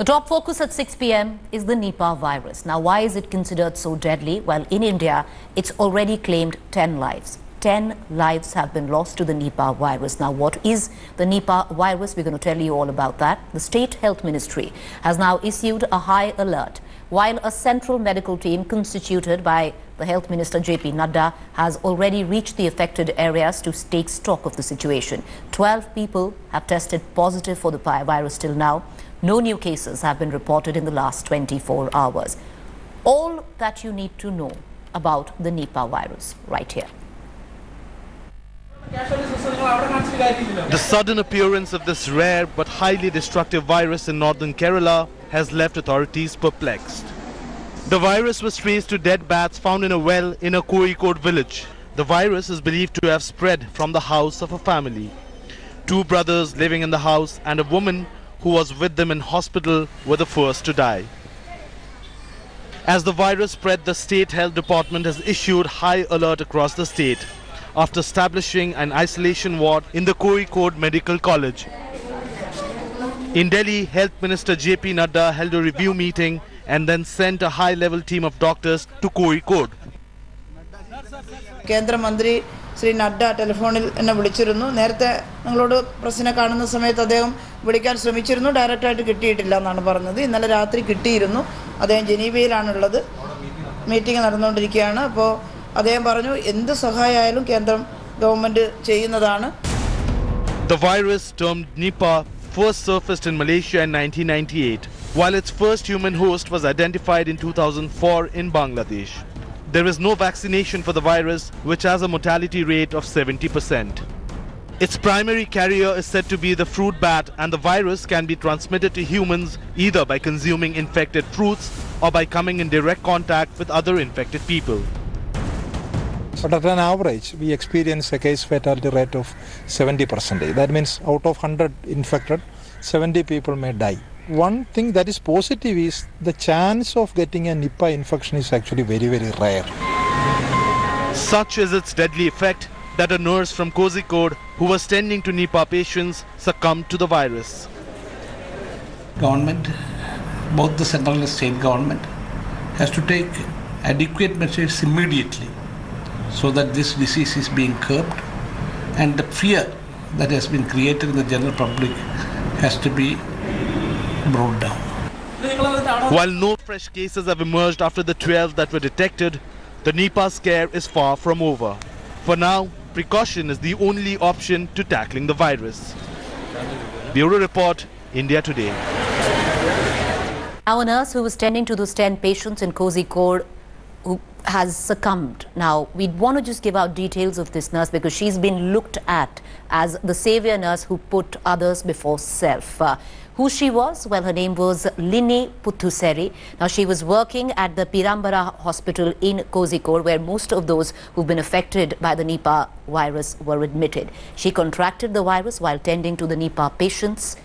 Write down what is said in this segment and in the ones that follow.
The top focus at 6 p.m. is the Nipah virus. Now, why is it considered so deadly? Well, in India, it's already claimed 10 lives. 10 lives have been lost to the Nipah virus. Now, what is the Nipah virus? We're going to tell you all about that. The State Health Ministry has now issued a high alert, while a central medical team constituted by the Health Minister J.P. Nadda has already reached the affected areas to take stock of the situation. 12 people have tested positive for the virus till now. No new cases have been reported in the last 24 hours. All that you need to know about the Nipah virus right here. The sudden appearance of this rare but highly destructive virus in northern Kerala has left authorities perplexed. The virus was traced to dead bats found in a well in a Kozhikode village. The virus is believed to have spread from the house of a family. 2 brothers living in the house and a woman who was with them in hospital were the first to die. As the virus spread, the State Health Department has issued high alert across the state after establishing an isolation ward in the Kozhikode Medical College. In Delhi, Health Minister J.P. Nadda held a review meeting and then sent a high-level team of doctors to Kozhikode. Kendra Mandri Sri Nadda telephonil enna viളിച്ചിരുന്നു നേരത്തെ നിങ്ങളോട് പ്രശ്നം കാണുന്ന സമയത്ത് അദ്ദേഹം വിളിക്കാൻ ശ്രമിച്ചിരുന്നു direct ആയിട്ട് കിട്ടിയിട്ടില്ല എന്നാണ് പറഞ്ഞത് ഇന്നലെ രാത്രി കിട്ടിയിരുന്നു അദ്ദേഹം ജനീവയിലാണുള്ളത് മീറ്റിംഗ് നടന്നുകൊണ്ടിരിക്കുകയാണ് അപ്പോൾ അദ്ദേഹം പറഞ്ഞു എന്ത് സഹായമായാലും കേന്ദ്രം ഗവൺമെന്റ് ചെയ്യുന്നതാണ്. The virus termed Nipah first surfaced in Malaysia in 1998 while its first human host was identified in 2004 in Bangladesh. There is no vaccination for the virus, which has a mortality rate of 70%. Its primary carrier is said to be the fruit bat, and the virus can be transmitted to humans either by consuming infected fruits or by coming in direct contact with other infected people. But at an average, we experience a case fatality rate of 70%. That means out of 100 infected, 70 people may die. One thing that is positive is the chance of getting a Nipah infection is actually very, very rare. Such is its deadly effect that a nurse from Kozhikode who was tending to Nipah patients succumbed to the virus. Government, both the central and state government, has to take adequate measures immediately so that this disease is being curbed, and the fear that has been created in the general public has to be brought down. While no fresh cases have emerged after the 12 that were detected, the Nipah scare is far from over. For now, precaution is the only option to tackling the virus. Bureau Report, India Today. Our nurse who was tending to those 10 patients in Kozhikode who has succumbed. Now, we want to just give out details of this nurse because she's been looked at as the Saviour nurse who put others before self. Who she was? Well, her name was Lini Puthussery. Now, she was working at the Perambra hospital in Kozhikode, where most of those who've been affected by the Nipah virus were admitted. She contracted the virus while tending to the Nipah patients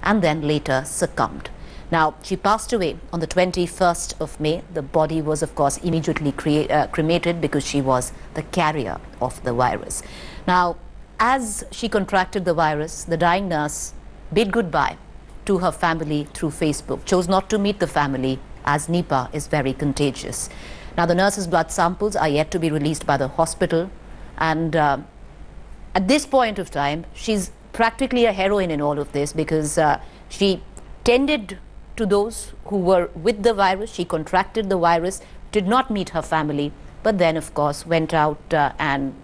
and then later succumbed. Now, she passed away on the 21st of May. The body was, of course, immediately cremated because she was the carrier of the virus. Now, as she contracted the virus, the dying nurse bid goodbye to her family through Facebook, chose not to meet the family as Nipah is very contagious. Now, the nurse's blood samples are yet to be released by the hospital, and at this point of time, she's practically a heroine in all of this because she tended to those who were with the virus. She contracted the virus, did not meet her family, but then, of course, went out and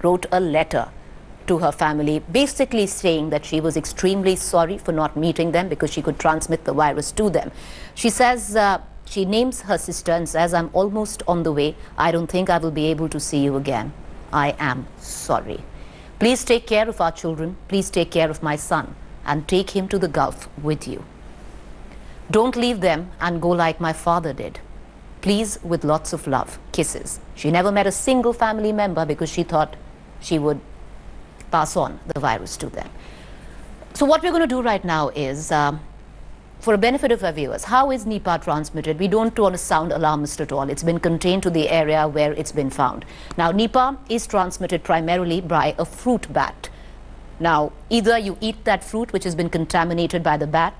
wrote a letter to her family, basically saying that she was extremely sorry for not meeting them because she could transmit the virus to them. She says, she names her sister and says, "I'm almost on the way. I don't think I will be able to see you again. I am sorry. Please take care of our children. Please take care of my son and take him to the Gulf with you. Don't leave them and go like my father did. Please, with lots of love. Kisses." She never met a single family member because she thought she would pass on the virus to them. So what we're going to do right now is, for a benefit of our viewers, how is Nipah transmitted? We don't want to sound alarmist at all. It's been contained to the area where it's been found. Now, Nipah is transmitted primarily by a fruit bat. Now, either you eat that fruit which has been contaminated by the bat.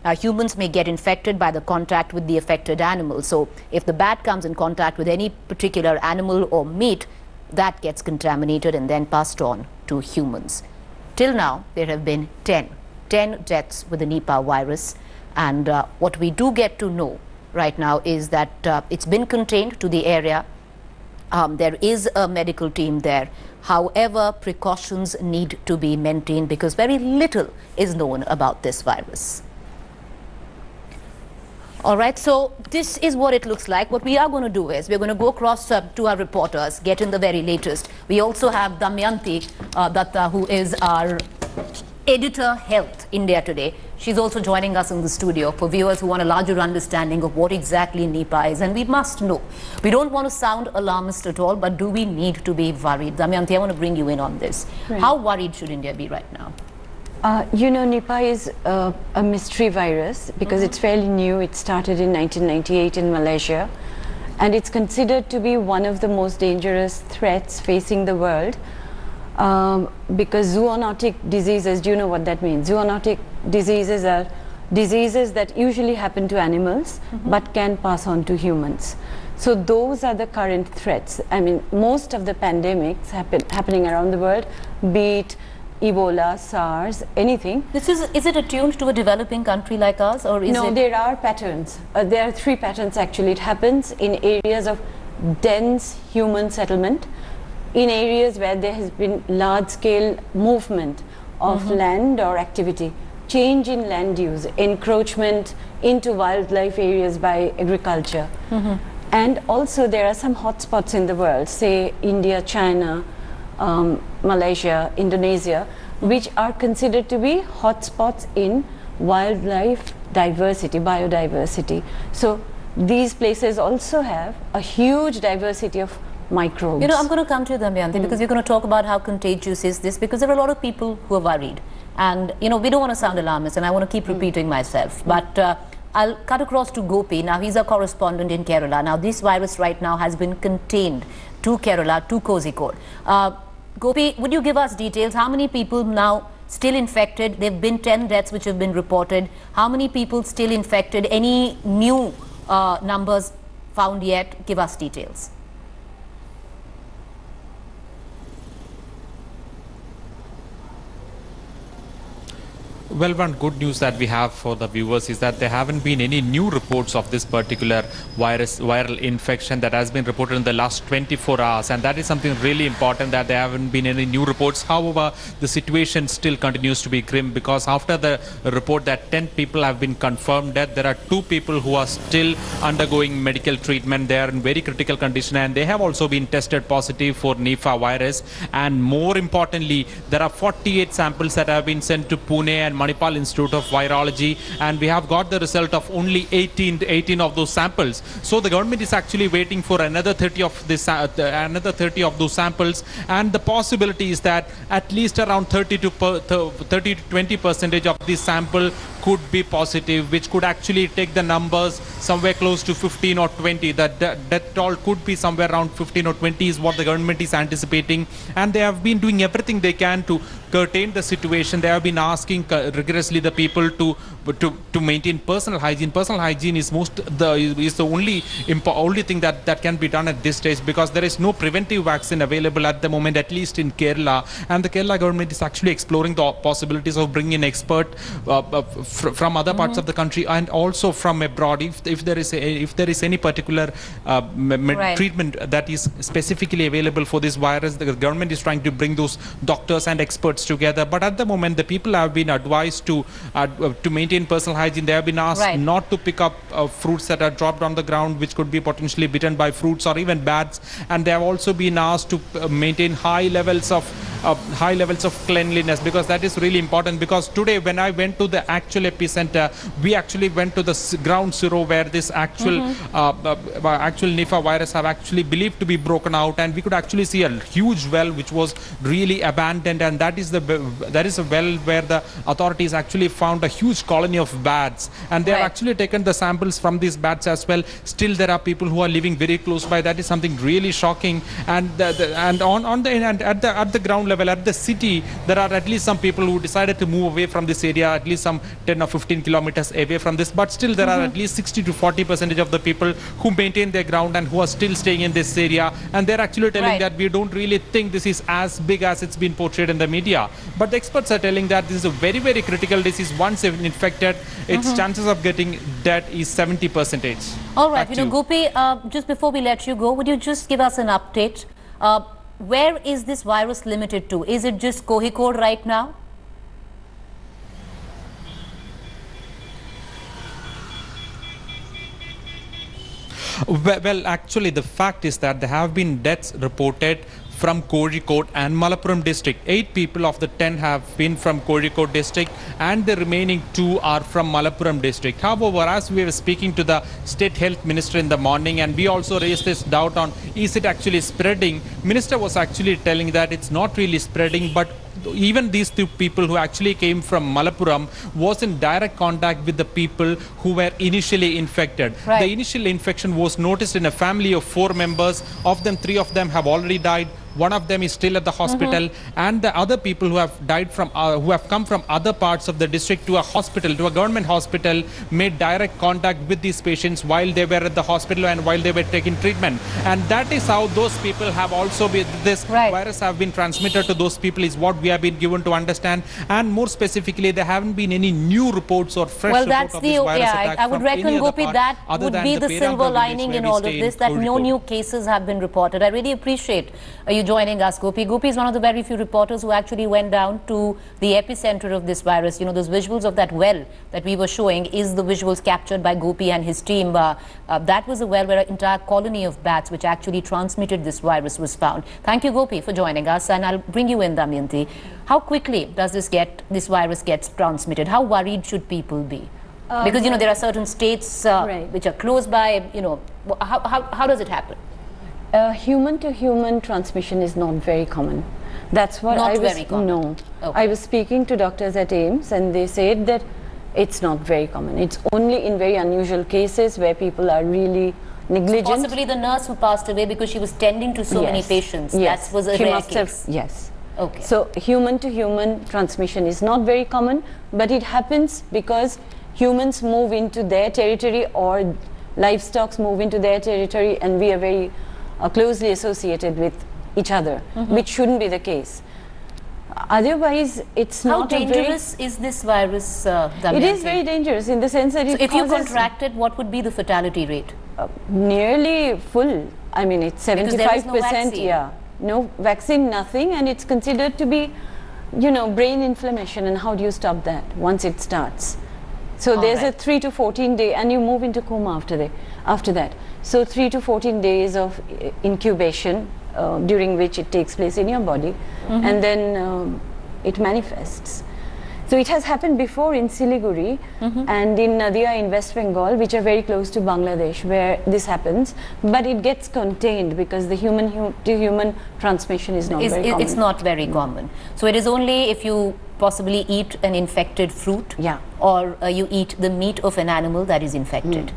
Humans may get infected by the contact with the affected animal. So, if the bat comes in contact with any particular animal or meat, that gets contaminated and then passed on to humans. Till now, there have been 10 deaths with the Nipah virus. And what we do get to know right now is that it's been contained to the area. There is a medical team there. However, precautions need to be maintained because very little is known about this virus. All right, so this is what it looks like. What we are going to do is we're going to go across to our reporters, get in the very latest. We also have Damayanti Datta, who is our editor, Health India Today. She's also joining us in the studio for viewers who want a larger understanding of what exactly Nipah is. And we must know. We don't want to sound alarmist at all, but do we need to be worried? Damayanti, I want to bring you in on this. Right. How worried should India be right now? You know, Nipah is a mystery virus because it's fairly new. It started in 1998 in Malaysia. And it's considered to be one of the most dangerous threats facing the world. Because zoonotic diseases, do you know what that means? Zoonotic diseases are diseases that usually happen to animals but can pass on to humans. So those are the current threats. I mean, most of the pandemics happening around the world, be it Ebola, SARS, anything. Is it attuned to a developing country like us, or is No, there are patterns. There are 3 patterns actually. It happens in areas of dense human settlement, in areas where there has been large-scale movement of land or activity, change in land use, encroachment into wildlife areas by agriculture. And also there are some hotspots in the world, say India, China, Malaysia, Indonesia, which are considered to be hotspots in wildlife diversity, biodiversity. So these places also have a huge diversity of microbes. You know, I'm going to come to you, Damayanti, because you're going to talk about how contagious is this, because there are a lot of people who are worried. And, you know, we don't want to sound alarmist, and I want to keep repeating myself. But I'll cut across to Gopi. Now, he's a correspondent in Kerala. Now, this virus right now has been contained to Kerala, to Kozhikode. Gopi, would you give us details? How many people now still infected? There have been 10 deaths which have been reported. How many people still infected? Any new numbers found yet? Give us details. Well, one good news that we have for the viewers is that there haven't been any new reports of this particular viral infection that has been reported in the last 24 hours. And that is something really important, that there haven't been any new reports. However, the situation still continues to be grim, because after the report that 10 people have been confirmed dead, there are 2 people who are still undergoing medical treatment. They are in very critical condition, and they have also been tested positive for Nipah virus. And more importantly, there are 48 samples that have been sent to Pune and Manipal Institute of Virology, and we have got the result of only 18 of those samples. So the government is actually waiting for another 30 of those samples, and the possibility is that at least around 30 to 20% of this sample could be positive, which could actually take the numbers somewhere close to 15 or 20. The death toll could be somewhere around 15 or 20 is what the government is anticipating, and they have been doing everything they can to curtail the situation. They have been asking rigorously the people to maintain personal hygiene. Personal hygiene is the only thing that can be done at this stage, because there is no preventive vaccine available at the moment, at least in Kerala. And the Kerala government is actually exploring the possibilities of bringing in experts from other parts of the country and also from abroad. If there is any particular treatment that is specifically available for this virus, the government is trying to bring those doctors and experts together. But at the moment, the people have been advised to maintain personal hygiene. They have been asked not to pick up fruits that are dropped on the ground, which could be potentially bitten by fruits or even bats. And they have also been asked to maintain high levels of cleanliness, because that is really important. Because today, when I went to the actual epicenter. We actually went to the ground zero where this actual Nipah virus have actually believed to be broken out, and we could actually see a huge well which was really abandoned, and that is a well where the authorities actually found a huge colony of bats, and they have actually taken the samples from these bats as well. Still there are people who are living very close by. That is something really shocking. And at the ground level, at the city, there are at least some people who decided to move away from this area, at least some 10 or 15 kilometers away from this, but still there are at least 60 to 40% of the people who maintain their ground and who are still staying in this area, and they're actually telling that we don't really think this is as big as it's been portrayed in the media. But the experts are telling that this is a very, very critical disease. Once infected, its chances of getting dead is 70%. All right, Gopi, just before we let you go, would you just give us an update? Where is this virus limited to? Is it just Kozhikode right now? Well, actually, the fact is that there have been deaths reported from Kozhikode and Malappuram district. 8 people of the 10 have been from Kozhikode district, and the remaining 2 are from Malappuram district. However, as we were speaking to the state health minister in the morning, and we also raised this doubt on is it actually spreading, minister was actually telling that it's not really spreading, but even these 2 people who actually came from Malappuram was in direct contact with the people who were initially infected. The initial infection was noticed in a family of 4 members. Of them, 3 of them have already died. One of them is still at the hospital, and the other people who have died from, who have come from other parts of the district to a hospital, to a government hospital, made direct contact with these patients while they were at the hospital and while they were taking treatment. And that is how those people have also been, this virus have been transmitted to those people, is what we have been given to understand. And more specifically, there haven't been any new reports or fresh reports of this virus attack. I would reckon, Gopi, that would be the silver lining in all of this, that no new cases have been reported. I really appreciate you joining us, Gopi. Gopi is one of the very few reporters who actually went down to the epicenter of this virus. You know, those visuals of that well that we were showing is the visuals captured by Gopi and his team. That was a well where an entire colony of bats which actually transmitted this virus was found. Thank you, Gopi, for joining us, and I'll bring you in, Damayanti. How quickly does this virus gets transmitted? How worried should people be? Because, you know, there are certain states which are close by, you know, how does it happen? Human-to-human transmission is not very common. That's what I was... Not very common? No. Okay. I was speaking to doctors at AIIMS, and they said that it's not very common. It's only in very unusual cases where people are really negligent. So possibly the nurse who passed away because she was tending to so many patients. That was a rare case. Yes. Okay. So human-to-human transmission is not very common, but it happens because humans move into their territory or livestock move into their territory, and we are very closely associated with each other, which shouldn't be the case. Otherwise, it's not How dangerous is this virus, Damayanti? It is very dangerous in the sense that if you contracted, what would be the fatality rate? Nearly full. I mean, it's 75%. Because there is no vaccine. No vaccine, nothing, and it's considered to be, you know, brain inflammation. And how do you stop that once it starts? So there's a 3 to 14 day, and you move into coma after that. So 3 to 14 days of incubation, during which it takes place in your body, and then it manifests. So it has happened before in Siliguri and in Nadia in West Bengal, which are very close to Bangladesh, where this happens, but it gets contained because the human-to-human transmission is not very common. It's not very common. So it is only if you possibly eat an infected fruit, or you eat the meat of an animal that is infected.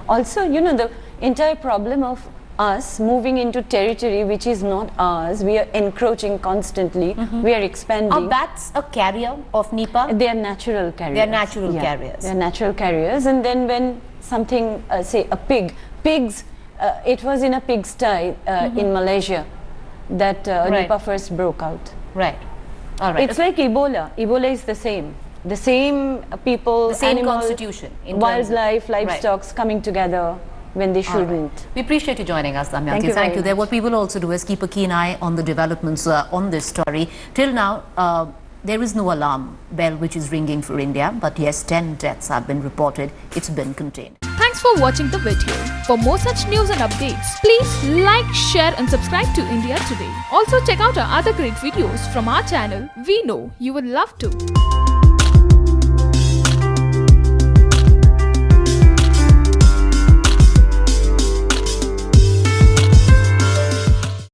Also, you know, the entire problem of us moving into territory which is not ours, we are encroaching constantly, we are expanding. Are bats a carrier of Nipah? They are natural carriers. They are natural carriers. They are natural carriers, and then when something, say a pigs, it was in a pigsty in Malaysia that Nipah first broke out. Right. All right. It's like Ebola. Ebola is the same. The same people, the same animals, constitution, wildlife, livestock coming together when they shouldn't. We appreciate you joining us, Damayanti. Thank you. What we will also do is keep a keen eye on the developments on this story. Till now, there is no alarm bell which is ringing for India, but yes, 10 deaths have been reported. It's been contained. Thanks for watching the video. For more such news and updates, please like, share and subscribe to India Today. Also check out our other great videos from our channel. We know you will love to.